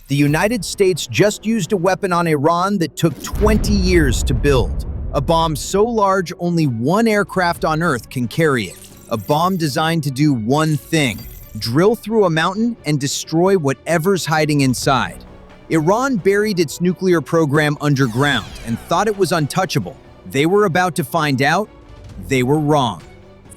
The United States just used a weapon on Iran that took 20 years to build. A bomb so large only one aircraft on Earth can carry it. A bomb designed to do one thing: drill through a mountain and destroy whatever's hiding inside. Iran buried its nuclear program underground and thought it was untouchable. They were about to find out they were wrong.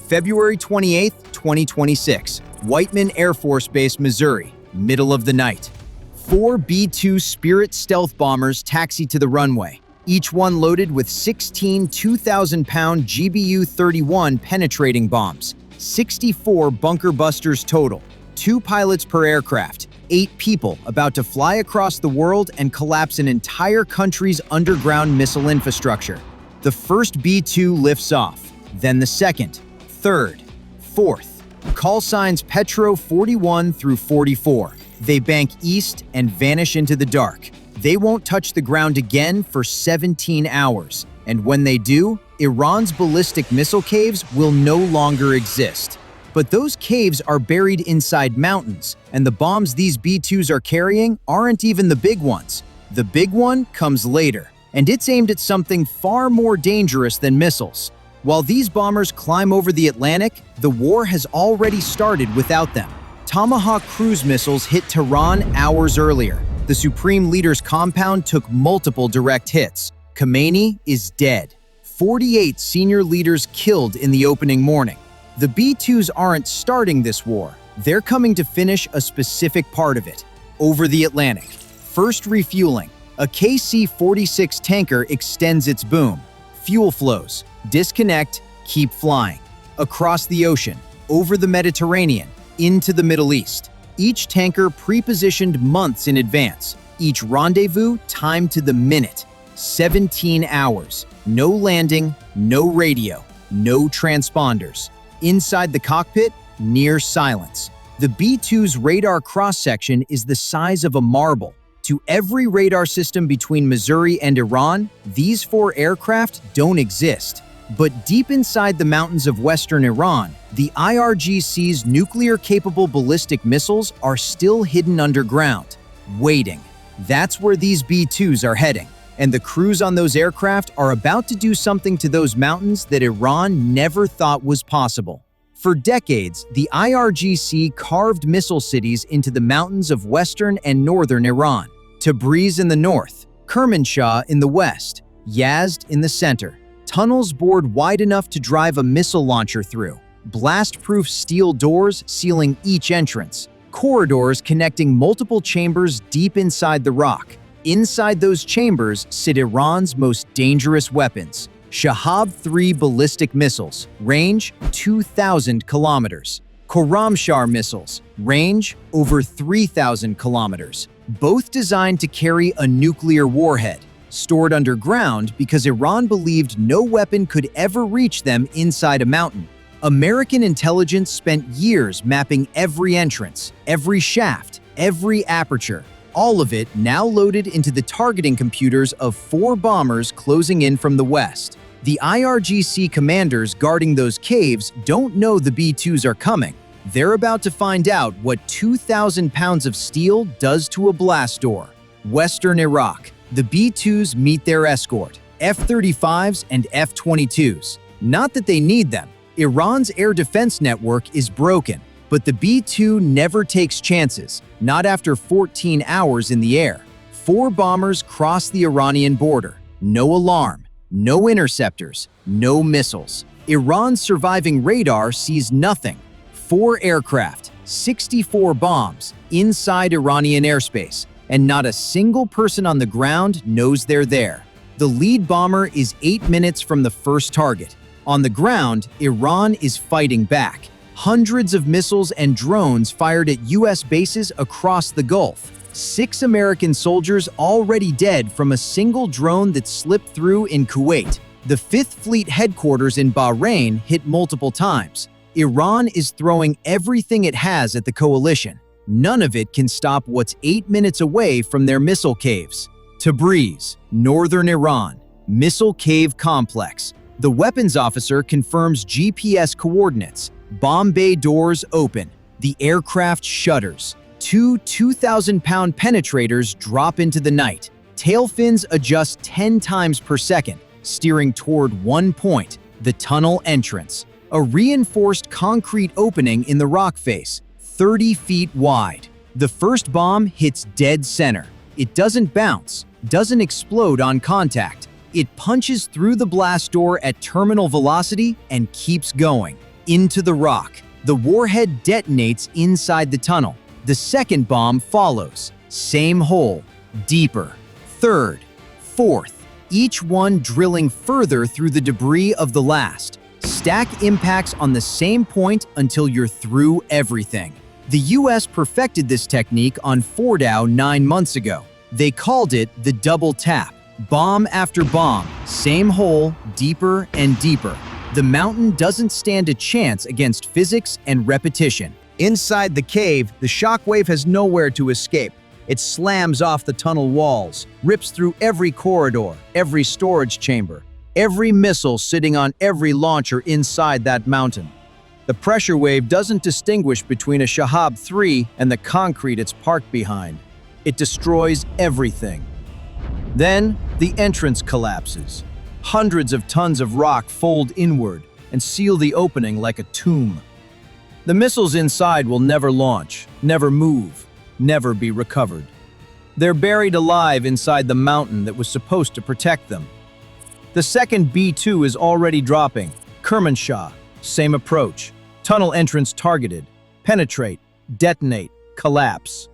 February 28, 2026, Whiteman Air Force Base, Missouri, middle of the night. 4 B-2 Spirit stealth bombers taxi to the runway, each one loaded with 16 2,000-pound GBU-31 penetrating bombs, 64 bunker busters total, 2 pilots per aircraft, 8 people about to fly across the world and collapse an entire country's underground missile infrastructure. The first B-2 lifts off, then the second, third, fourth. Call signs Petro 41 through 44. They bank east and vanish into the dark. They won't touch the ground again for 17 hours. And when they do, Iran's ballistic missile caves will no longer exist. But those caves are buried inside mountains, and the bombs these B-2s are carrying aren't even the big ones. The big one comes later, and it's aimed at something far more dangerous than missiles. While these bombers climb over the Atlantic, the war has already started without them. Tomahawk cruise missiles hit Tehran hours earlier. The Supreme Leader's compound took multiple direct hits. Khamenei is dead. 48 senior leaders killed in the opening morning. The B-2s aren't starting this war. They're coming to finish a specific part of it. Over the Atlantic. First refueling. A KC-46 tanker extends its boom. Fuel flows. Disconnect, keep flying. Across the ocean. Over the Mediterranean. Into the Middle East. Each tanker pre-positioned months in advance. Each rendezvous timed to the minute. 17 hours. No landing, no radio, no transponders. Inside the cockpit, near silence. The B-2's radar cross-section is the size of a marble. To every radar system between Missouri and Iran, these 4 aircraft don't exist. But deep inside the mountains of western Iran, the IRGC's nuclear-capable ballistic missiles are still hidden underground, waiting. That's where these B-2s are heading, and the crews on those aircraft are about to do something to those mountains that Iran never thought was possible. For decades, the IRGC carved missile cities into the mountains of western and northern Iran. Tabriz in the north, Kermanshah in the west, Yazd in the center. Tunnels bored wide enough to drive a missile launcher through. Blast-proof steel doors sealing each entrance. Corridors connecting multiple chambers deep inside the rock. Inside those chambers sit Iran's most dangerous weapons. Shahab-3 ballistic missiles, range 2,000 kilometers. Kermanshah missiles, range over 3,000 kilometers. Both designed to carry a nuclear warhead. Stored underground because Iran believed no weapon could ever reach them inside a mountain. American intelligence spent years mapping every entrance, every shaft, every aperture, all of it now loaded into the targeting computers of 4 bombers closing in from the west. The IRGC commanders guarding those caves don't know the B-2s are coming. They're about to find out what 2,000 pounds of steel does to a blast door. Western Iraq. The B-2s meet their escort, F-35s and F-22s. Not that they need them. Iran's air defense network is broken, but the B-2 never takes chances, not after 14 hours in the air. 4 bombers cross the Iranian border. No alarm, no interceptors, no missiles. Iran's surviving radar sees nothing. 4 aircraft, 64 bombs, inside Iranian airspace. And not a single person on the ground knows they're there. The lead bomber is 8 minutes from the first target. On the ground, Iran is fighting back. Hundreds of missiles and drones fired at U.S. bases across the Gulf. 6 American soldiers already dead from a single drone that slipped through in Kuwait. The 5th Fleet headquarters in Bahrain hit multiple times. Iran is throwing everything it has at the coalition. None of it can stop what's 8 minutes away from their missile caves. Tabriz, northern Iran, missile cave complex. The weapons officer confirms GPS coordinates. Bomb bay doors open. The aircraft shudders. Two 2,000-pound penetrators drop into the night. Tail fins adjust 10 times per second, steering toward one point, the tunnel entrance, a reinforced concrete opening in the rock face, 30 feet wide. The first bomb hits dead center. It doesn't bounce, doesn't explode on contact. It punches through the blast door at terminal velocity and keeps going. Into the rock. The warhead detonates inside the tunnel. The second bomb follows. Same hole, deeper. Third, fourth, each one drilling further through the debris of the last. Stack impacts on the same point until you're through everything. The US perfected this technique on Fordow 9 months ago. They called it the double tap. Bomb after bomb, same hole, deeper and deeper. The mountain doesn't stand a chance against physics and repetition. Inside the cave, the shockwave has nowhere to escape. It slams off the tunnel walls, rips through every corridor, every storage chamber, every missile sitting on every launcher inside that mountain. The pressure wave doesn't distinguish between a Shahab 3 and the concrete it's parked behind. It destroys everything. Then, the entrance collapses. Hundreds of tons of rock fold inward and seal the opening like a tomb. The missiles inside will never launch, never move, never be recovered. They're buried alive inside the mountain that was supposed to protect them. The second B-2 is already dropping. Kermanshah, same approach. Tunnel entrance targeted. Penetrate, detonate, collapse.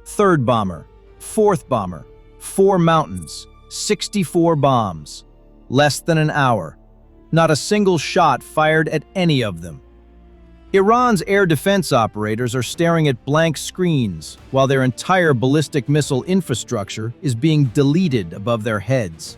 Third bomber, fourth bomber, 4 mountains, 64 bombs. Less than an hour. Not a single shot fired at any of them. Iran's air defense operators are staring at blank screens while their entire ballistic missile infrastructure is being deleted above their heads.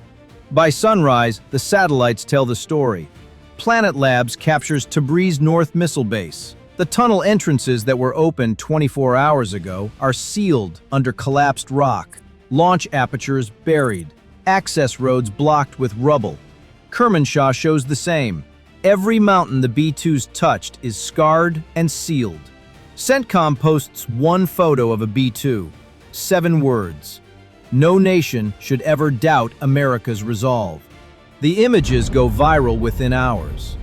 By sunrise, the satellites tell the story. Planet Labs captures Tabriz North Missile Base. The tunnel entrances that were opened 24 hours ago are sealed under collapsed rock. Launch apertures buried. Access roads blocked with rubble. Kermanshah shows the same. Every mountain the B-2s touched is scarred and sealed. CENTCOM posts one photo of a B-2. 7 words. No nation should ever doubt America's resolve. The images go viral within hours.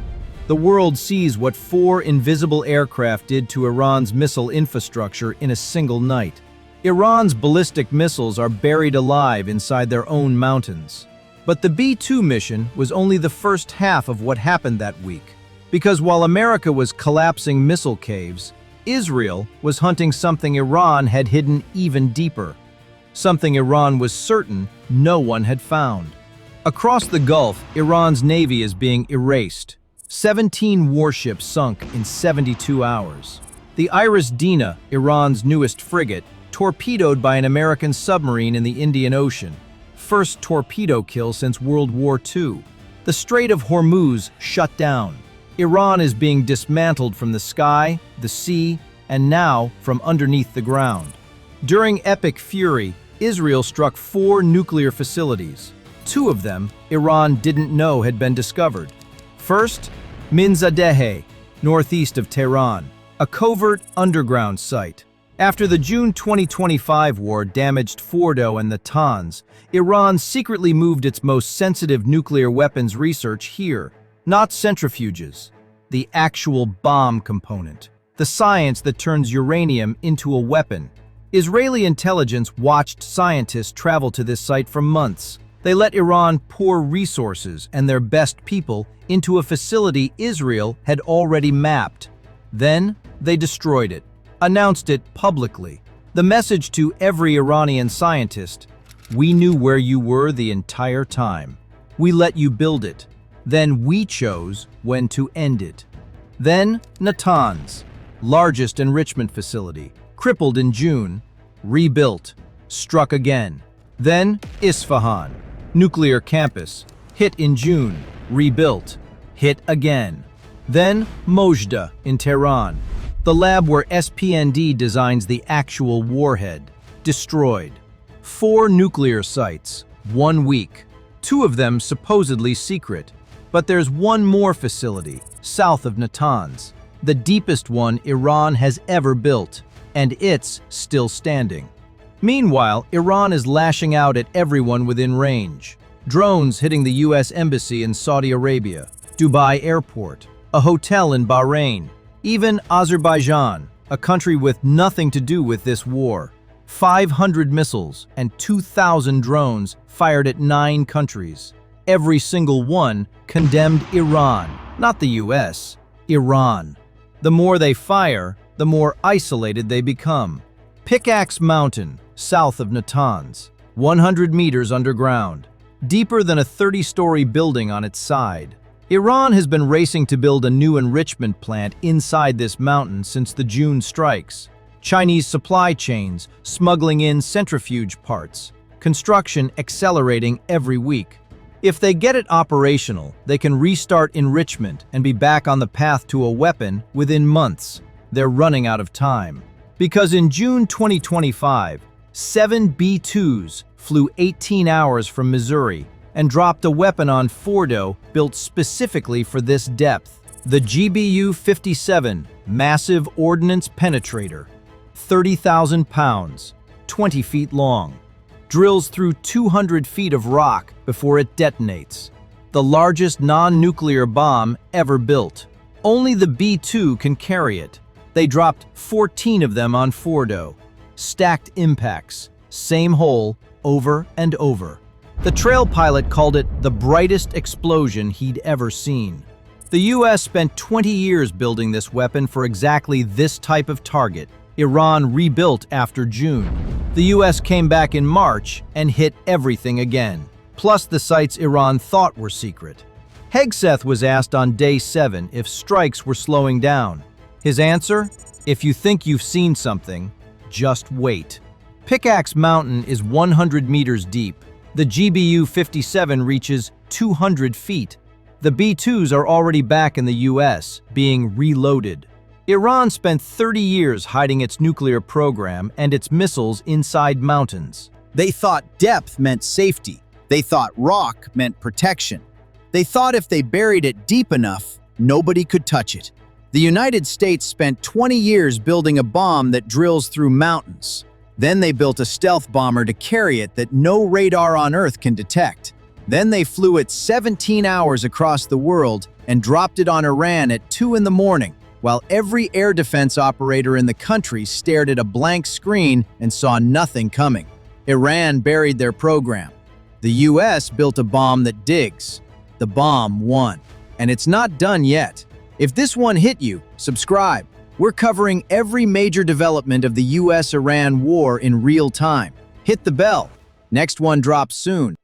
The world sees what 4 invisible aircraft did to Iran's missile infrastructure in a single night. Iran's ballistic missiles are buried alive inside their own mountains. But the B-2 mission was only the first half of what happened that week. Because while America was collapsing missile caves, Israel was hunting something Iran had hidden even deeper. Something Iran was certain no one had found. Across the Gulf, Iran's navy is being erased. 17 warships sunk in 72 hours. The Iris Dina, Iran's newest frigate, torpedoed by an American submarine in the Indian Ocean. First torpedo kill since World War II. The Strait of Hormuz shut down. Iran is being dismantled from the sky, the sea, and now from underneath the ground. During epic fury, Israel struck 4 nuclear facilities. 2 of them, Iran didn't know had been discovered. First, Minzadehe, northeast of Tehran, a covert underground site. After the June 2025 war damaged Fordow and Natanz, Iran secretly moved its most sensitive nuclear weapons research here. Not centrifuges, the actual bomb component. The science that turns uranium into a weapon. Israeli intelligence watched scientists travel to this site for months. They let Iran pour resources and their best people into a facility Israel had already mapped. Then, they destroyed it. Announced it publicly. The message to every Iranian scientist: we knew where you were the entire time. We let you build it. Then we chose when to end it. Then Natanz, largest enrichment facility, crippled in June, rebuilt, struck again. Then Isfahan, nuclear campus, hit in June, rebuilt, hit again. Then Mojda in Tehran, the lab where SPND designs the actual warhead, destroyed. 4 nuclear sites, 1 week. 2 of them supposedly secret. But there's one more facility, south of Natanz, the deepest one Iran has ever built. and it's still standing. Meanwhile, Iran is lashing out at everyone within range. Drones hitting the US Embassy in Saudi Arabia, Dubai Airport, a hotel in Bahrain, even Azerbaijan, a country with nothing to do with this war. 500 missiles and 2,000 drones fired at 9 countries. Every single one condemned Iran, not the US, Iran. The more they fire, the more isolated they become. Pickaxe Mountain, south of Natanz, 100 meters underground, deeper than a 30-story building on its side. Iran has been racing to build a new enrichment plant inside this mountain since the June strikes. Chinese supply chains smuggling in centrifuge parts, construction accelerating every week. If they get it operational, they can restart enrichment and be back on the path to a weapon within months. They're running out of time. Because in June 2025, 7 B-2s flew 18 hours from Missouri and dropped a weapon on Fordo built specifically for this depth. The GBU-57 Massive Ordnance Penetrator, 30,000 pounds, 20 feet long, drills through 200 feet of rock before it detonates. The largest non-nuclear bomb ever built. Only the B-2 can carry it. They dropped 14 of them on Fordo. Stacked impacts, same hole, over and over. The trail pilot called it the brightest explosion he'd ever seen. The US spent 20 years building this weapon for exactly this type of target. Iran rebuilt after June. The US came back in March and hit everything again, plus the sites Iran thought were secret. Hegseth was asked on day 7 if strikes were slowing down. His answer? If you think you've seen something, just wait. Pickaxe Mountain is 100 meters deep. The GBU-57 reaches 200 feet. The B-2s are already back in the US, being reloaded. Iran spent 30 years hiding its nuclear program and its missiles inside mountains. They thought depth meant safety. They thought rock meant protection. They thought if they buried it deep enough, nobody could touch it. The United States spent 20 years building a bomb that drills through mountains. Then they built a stealth bomber to carry it that no radar on Earth can detect. Then they flew it 17 hours across the world and dropped it on Iran at 2 in the morning, while every air defense operator in the country stared at a blank screen and saw nothing coming. Iran buried their program. The US built a bomb that digs. The bomb won. And it's not done yet. If this one hit you, subscribe. We're covering every major development of the US-Iran war in real time. Hit the bell. Next one drops soon.